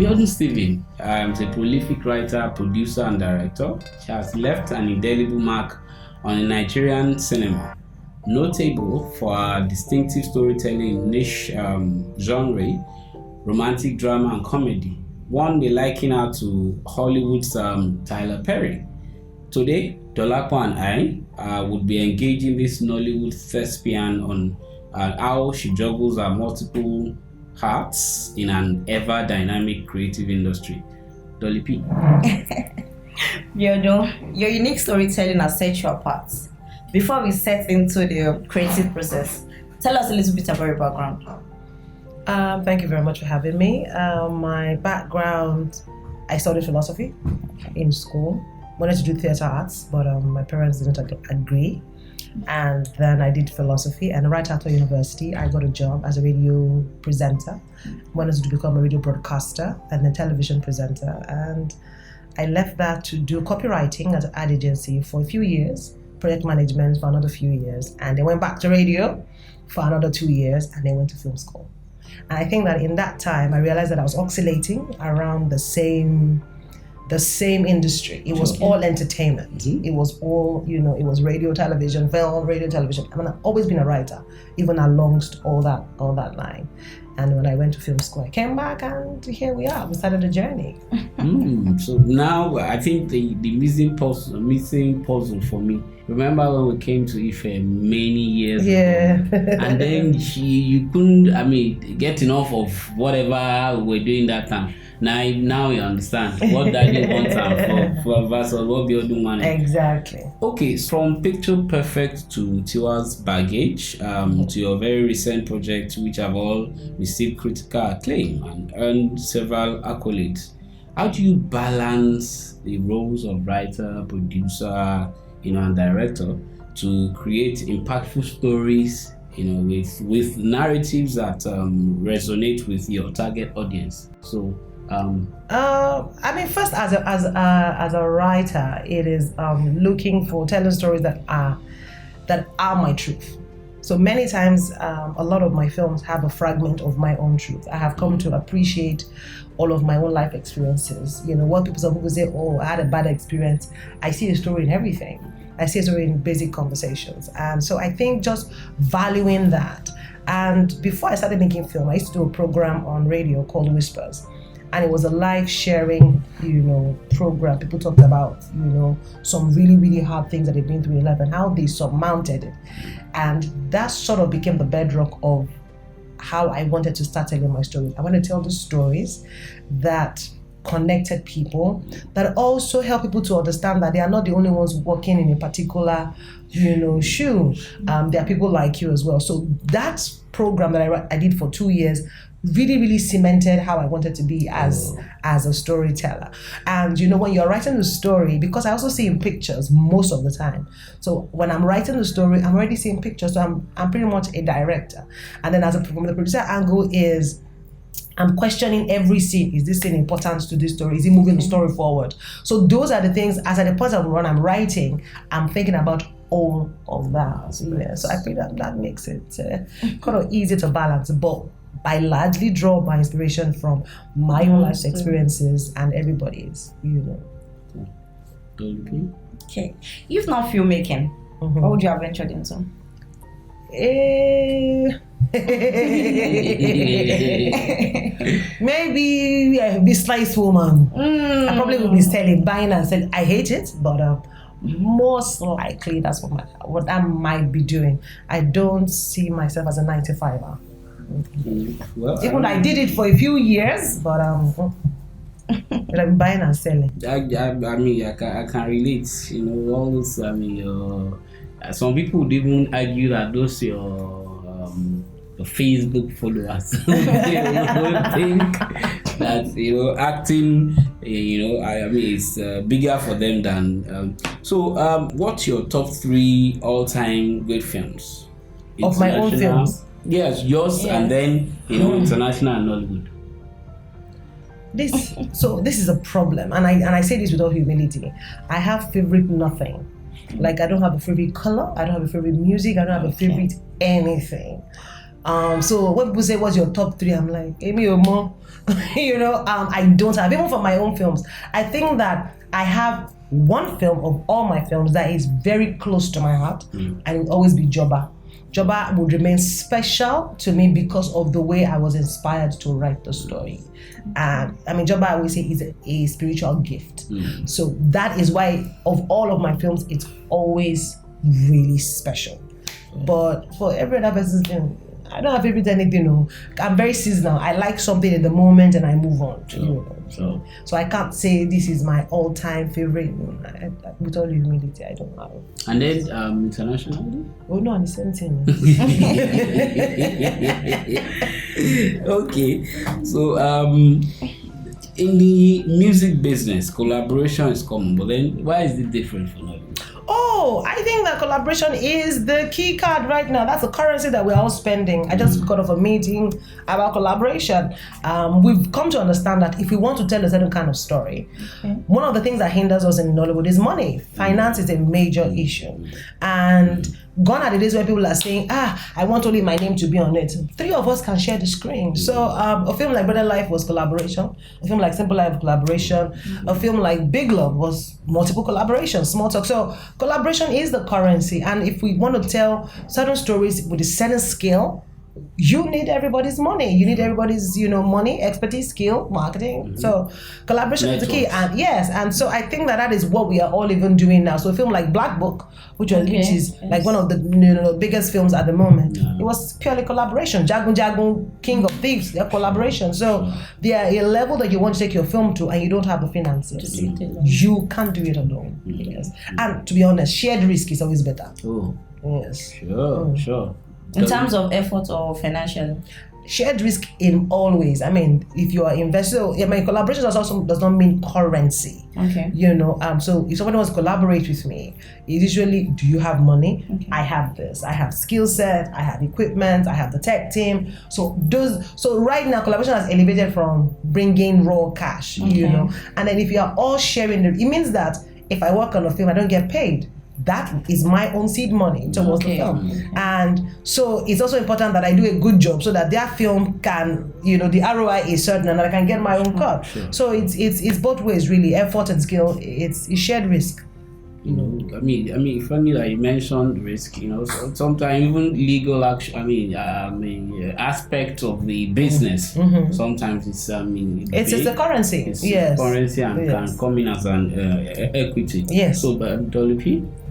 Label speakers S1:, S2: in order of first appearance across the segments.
S1: Biodun Stephen is a prolific writer, producer, and director. She has left an indelible mark on Nigerian cinema, notable for her distinctive storytelling in niche genre, romantic drama, and comedy. One may liken her to Hollywood's Tyler Perry. Today, Adedolapo and I would be engaging this Nollywood thespian on how she juggles her multiple hats in an ever-dynamic creative industry. Dolly P.
S2: Biodun, your unique storytelling has set you apart. Before we set into the creative process, tell us a little bit about your background.
S3: Thank you very much for having me. My background, I studied philosophy in school. Wanted to do theatre arts, but my parents didn't agree. And then I did philosophy, and right after university, I got a job as a radio presenter. Wanted to become a radio broadcaster and then television presenter. And I left that to do copywriting at an ad agency for a few years, project management for another few years, and then went back to radio for another 2 years, and then went to film school. And I think that in that time, I realized that I was oscillating around the same industry. It was all entertainment. Mm-hmm. It was all, it was radio, television, film, radio, television. I mean, I've always been a writer, even alongst all that line. And when I went to film school, I came back, and here we are. We started the journey.
S1: So now I think the missing puzzle for me. Remember when we came to Ife many years ago, and then you couldn't, get enough of whatever we were doing that time. Now you understand what Daddy wants for versus what Biodun wanted.
S3: Exactly.
S1: Okay, so from Picture Perfect to Tiwa's Baggage, to your very recent projects, which have all received critical acclaim and earned several accolades. How do you balance the roles of writer, producer, and director to create impactful stories, with narratives that resonate with your target audience? So.
S3: First as a writer, it is looking for telling stories that are my truth. So many times, a lot of my films have a fragment of my own truth. I have come to appreciate all of my own life experiences. What some people say, oh, I had a bad experience. I see a story in everything. I see a story in basic conversations. And so I think just valuing that. And before I started making film, I used to do a program on radio called Whispers. And it was a live sharing, program. People talked about, some really, really hard things that they've been through in life and how they surmounted it. And that sort of became the bedrock of how I wanted to start telling my stories. I want to tell the stories that connected people, that also help people to understand that they are not the only ones walking in a particular, shoe. There are people like you as well. So that program that I did for 2 years really, really cemented how I wanted to be as a storyteller. And when you're writing the story, because I also see in pictures most of the time. So when I'm writing the story, I'm already seeing pictures. So I'm pretty much a director. And then from the producer angle is, I'm questioning every scene. Is this scene important to this story? Is it moving the story forward? So those are the things, as at the point of when I'm writing, I'm thinking about all of that. So I think that makes it kind of easy to balance. But I largely draw my inspiration from my own life experiences and everybody's,
S2: Okay. If not filmmaking, what would you have ventured into?
S3: Maybe be slice woman. I probably will be buying and selling. I hate it, but most likely that's what I might be doing. I don't see myself as a 9-to-5er.
S1: Well,
S3: even I did it for a few years, but I'm buying and selling.
S1: I can relate. All those. Some people would even argue that those your Facebook followers don't think that acting. It's bigger for them than. So, what's your top 3 all-time great films?
S3: Of my own films.
S1: Yes, yours, yes. And then international and Hollywood.
S3: This is a problem, and I say this with all humility. I have favorite nothing. Like I don't have a favorite color. I don't have a favorite music. I don't have a favorite anything. So when people say what's your top 3, I'm like, Amy or more. I don't have, even for my own films. I think that I have one film of all my films that is very close to my heart, and it will always be Joba. Joba would remain special to me because of the way I was inspired to write the story. And Joba, I always say, is a spiritual gift. So that is why of all of my films, it's always really special. But for every other person's film, I don't have favorite anything. No. I'm very seasonal. I like something in the moment and I move on. So I can't say this is my all-time favorite. With all humility, I don't know.
S1: And then internationally?
S3: Oh no, the same thing.
S1: Okay. So in the music business, collaboration is common, but then why is it different for Nollywood?
S3: Oh, I think that collaboration is the key card right now. That's the currency that we're all spending. I just got off a meeting about collaboration. We've come to understand that if we want to tell a certain kind of story, one of the things that hinders us in Nollywood is money. Finance is a major issue. And gone are the days where people are saying, I want only my name to be on it. 3 of us can share the screen. So a film like Brother Life was collaboration. A film like Simple Life, collaboration. A film like Big Love was multiple collaborations, small talk. So collaboration is the currency. And if we want to tell certain stories with a certain scale, you need everybody's money. You need everybody's, money, expertise, skill, marketing. So collaboration is the key. And yes, and so I think that is what we are all even doing now. So a film like Black Book, which is like one of the biggest films at the moment, it was purely collaboration. Jagun Jagun, King of Thieves, they're collaboration. So they are a level that you want to take your film to, and you don't have the finances. You can't do it alone. Yes. And to be honest, shared risk is always better.
S1: Oh,
S3: yes.
S1: Sure.
S2: In terms of effort or financial?
S3: Shared risk in all ways. If you are invested, collaboration also does not mean currency.
S2: Okay.
S3: So if somebody wants to collaborate with me, it usually, do you have money?
S2: Okay.
S3: I have this. I have skill set. I have equipment. I have the tech team. So right now, collaboration has elevated from bringing raw cash. And then if you are all sharing it means that if I work on a film, I don't get paid. That is my own seed money towards the film. And so it's also important that I do a good job so that their film can, the ROI is certain and I can get my own cut.
S1: Sure.
S3: So it's both ways really, effort and skill. It's shared risk.
S1: Funny that you mentioned risk, so sometimes even legal action, aspect of the business, sometimes it's,
S3: it's the currency.
S1: It's currency and can come in as an equity.
S2: Yes.
S1: So, Dole.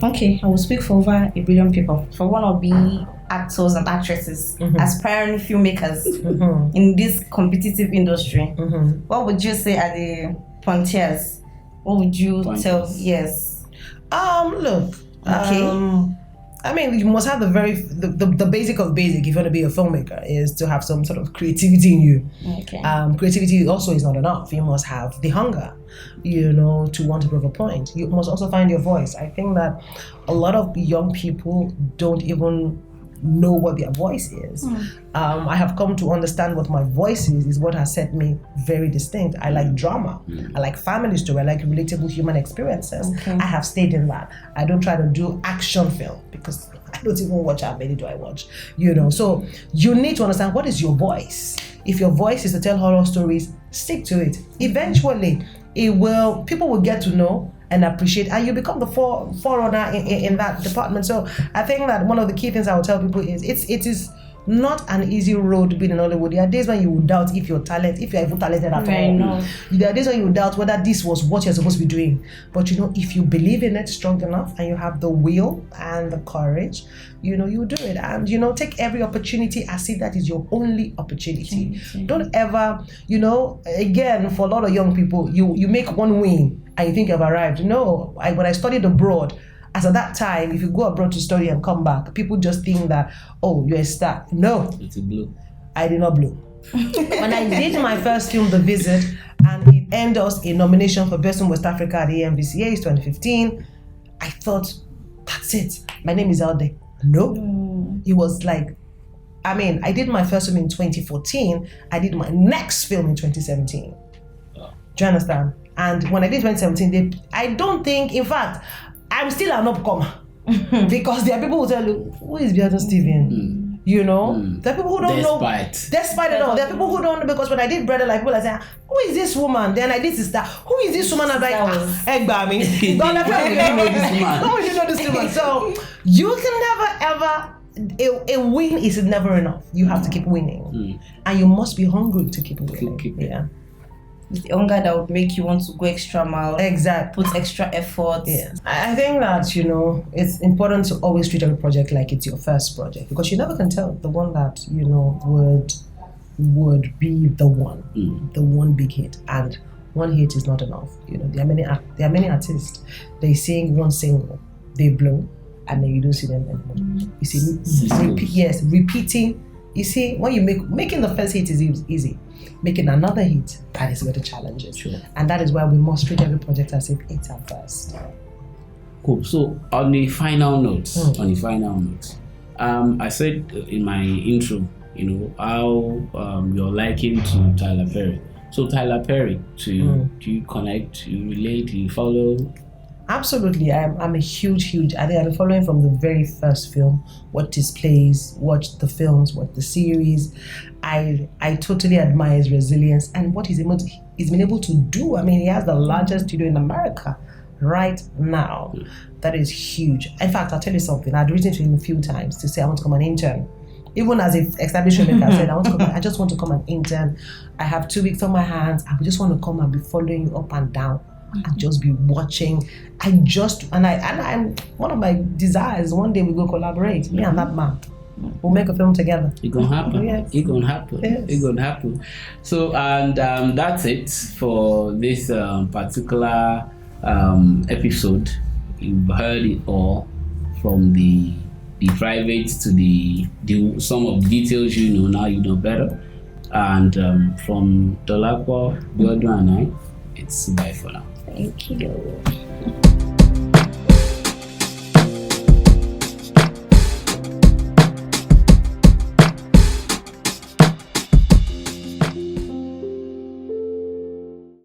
S2: Okay, I will speak for over 1 billion people. For one of the actors and actresses, aspiring filmmakers in this competitive industry, what would you say are the frontiers? What would you tell? Yes.
S3: Look.
S2: Okay.
S3: You must have the basic of basic if you want to be a filmmaker is to have some sort of creativity in you.
S2: Okay.
S3: Creativity also is not enough. You must have the hunger, to want to prove a point. You must also find your voice. I think that a lot of young people don't even know what their voice is. I have come to understand what my voice is what has set me very distinct. I like drama. I like family story. I like relatable human experiences. I have stayed in that. I don't try to do action film because I don't even watch how many do I watch. So you need to understand what is your voice. If your voice is to tell horror stories, stick to it. Eventually, people will get to know and appreciate, and you become the forerunner in that department. So I think that one of the key things I will tell people is it is not an easy road being in Hollywood. There are days when you will doubt if you're even talented at all. There are days when you will doubt whether this was what you're supposed to be doing. But if you believe in it strong enough and you have the will and the courage, you do it. And take every opportunity as if that is your only opportunity. Don't ever, again, for a lot of young people, you make one win and you think you've arrived. No, when I studied abroad, as at that time, if you go abroad to study and come back, people just think that, oh, you're a star. No.
S1: It's a blow.
S3: I did not blow. When I did my first film, The Visit, and it earned us a nomination for Best in West Africa at the AMVCAs 2015, I thought, that's it. My name is out there. No. It was like, I did my first film in 2014. I did my next film in 2017. Do you understand? And when I did 2017, I don't think, in fact, I'm still an upcomer because there are people who tell you, who is Biodun Stephen? You know, there are people who don't know. Despite it all, there are people who don't know, because when I did Brother, like people are saying, who is this woman? Then I did Sister. Who is this woman? I'm like, Egbami. How would you know this woman? So you can never ever. A win is never enough. You have to keep winning, and you must be hungry to keep winning. Yeah.
S2: It's the hunger that would make you want to go extra mile.
S3: Exactly.
S2: Put extra effort.
S3: Yes. I think that, you know, it's important to always treat every project like it's your first project, because you never can tell the one that, you know, would be the one big hit. And one hit is not enough. You know, there are many artists. They sing one single, they blow, and then you don't see them anymore. You see, repeating. You see, when you making the first hit is easy. Making another hit, that is where the challenge is.
S1: Sure.
S3: And that is why we must treat every project as if it's our first.
S1: Cool. So on the final note, I said in my intro, you know, how you're liking to Tyler Perry. So Tyler Perry, do you connect, do you relate, do you follow?
S3: Absolutely. I'm a huge, I think I've been following from the very first film, watch his plays, watch the films, watch the series. I totally admire his resilience and what he's been able to do. I mean, he has the largest studio in America right now. That is huge. In fact, I'll tell you something. I'd written to him a few times to say I want to come and intern. Even as an established filmmaker, I said, I just want to come and intern. I have 2 weeks on my hands. I just want to come and be following you up and down. And just be watching. I'm one of my desires. One day we go collaborate. Me and that man. We'll make a film together.
S1: It's gonna happen.
S3: Yes.
S1: It's gonna happen.
S3: Yes.
S1: It's gonna happen. So, and that's it for this particular episode. You've heard it all, from the private to the some of the details you know now. You know better. And from Adedolapo, Biodun and I, it's bye for now.
S2: Thank you.